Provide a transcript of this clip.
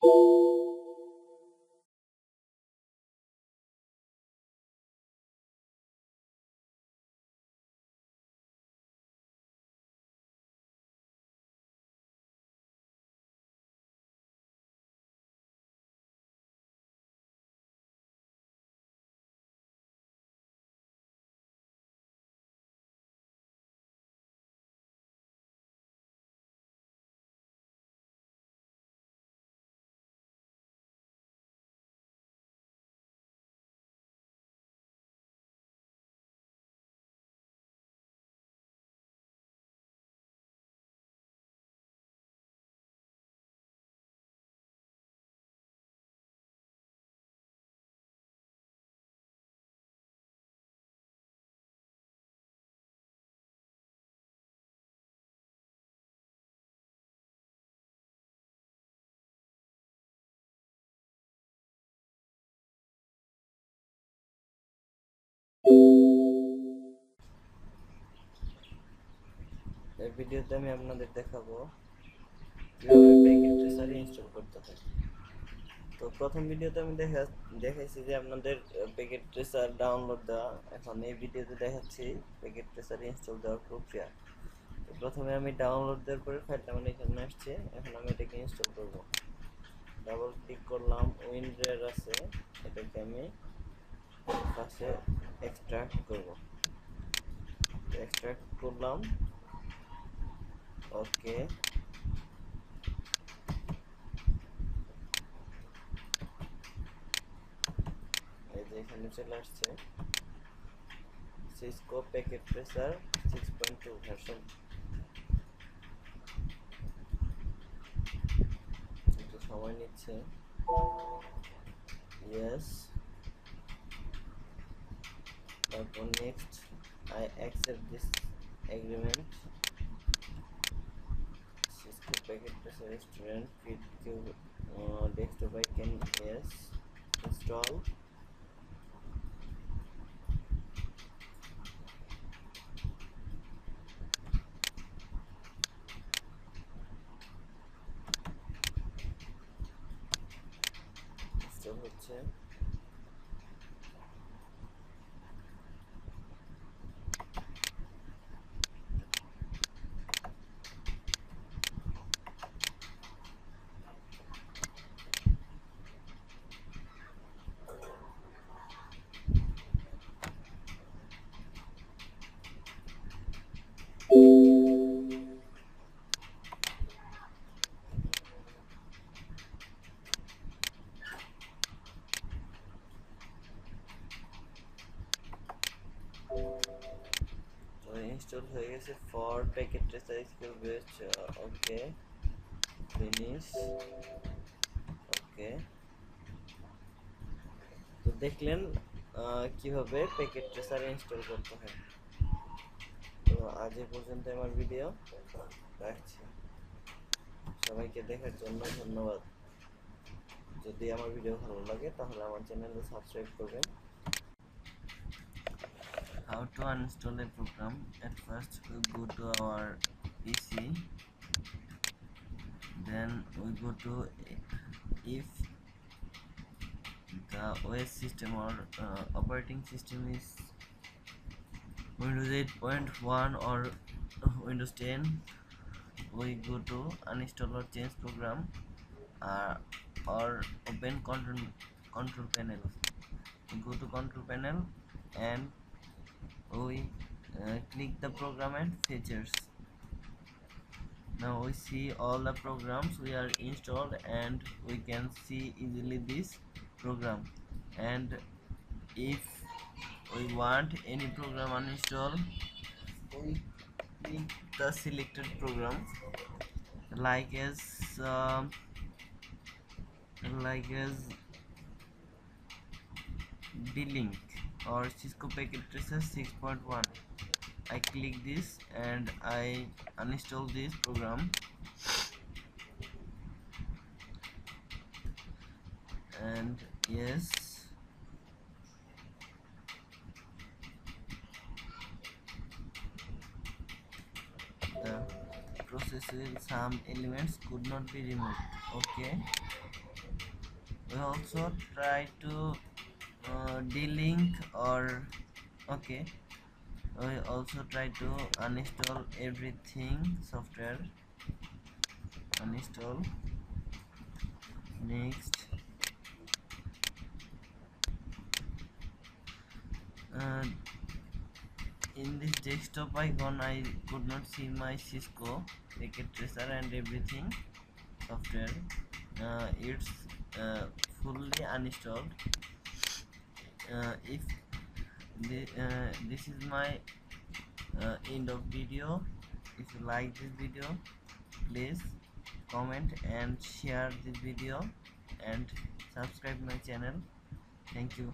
এই ভিডিওতে আমি আপনাদের দেখাবো কিভাবে প্যাকেট ট্রেসার ইনস্টল করতে হয়। তো প্রথম ভিডিওতে আমি দেখাইছি যে আপনাদের প্যাকেট ট্রেসার ডাউনলোড দেওয়া। এখন এই ভিডিওতে দেখাচ্ছি প্যাকেট ট্রেসার ইনস্টল দেওয়ার প্রক্রিয়া। তো প্রথমে আমি ডাউনলোড দেওয়ার পরে ফাইলটা আমার এখানে আসছে, এখন আমি এটাকে ইনস্টল করব। ডাবল ক্লিক করলাম, উইন্ডোর আছে, এটাকে আমি পাশে এক্সট্রাক্ট করব। এক্সট্রাক্ট করলাম, ওকে। এই যে এখানে চলে আসছে সিসকো প্যাকেট ট্রেসার 6.2 ভার্সন। একটু সময় নিচ্ছে। ইয়েস, তারপর next, I accept this agreement. Cisco Packet Tracer restaurant fit Q desktop I can yes install. Install হচ্ছে। ইনস্টল হয়ে গেছে for Packet Tracer skill best. Okay, finish. Okay, তো দেখলেন কিভাবে প্যাকেট ট্রেসার ইনস্টল করতে হয়। তো আজ এ পর্যন্ত আমার ভিডিও রাখছি। সবাইকে দেখার জন্য ধন্যবাদ। যদি আমার ভিডিও ভালো লাগে তাহলে আমার চ্যানেলে সাবস্ক্রাইব করবেন। How to uninstall a program? At first we go to our PC, then we go to if the OS system or operating system is Windows 8.1 or Windows 10, we go to uninstall or change program, or open control panel. We go to control panel and we click the program and features. Now we see all the programs we are installed and we can see easily this program. And if we want any program uninstall, we click the selected program like as D-Link or Cisco Packet Tracer 6.1. I click this and I uninstall this program, and yes, the process will some elements could not be removed. Okay, we also try to delink or okay, we also try to uninstall everything software. Uninstall. Next, uh, in this desktop icon I could not see my Cisco packet tracer and everything software. It's fully uninstalled. If this is my end of video. If you like this video, please comment and share this video and subscribe my channel. Thank you.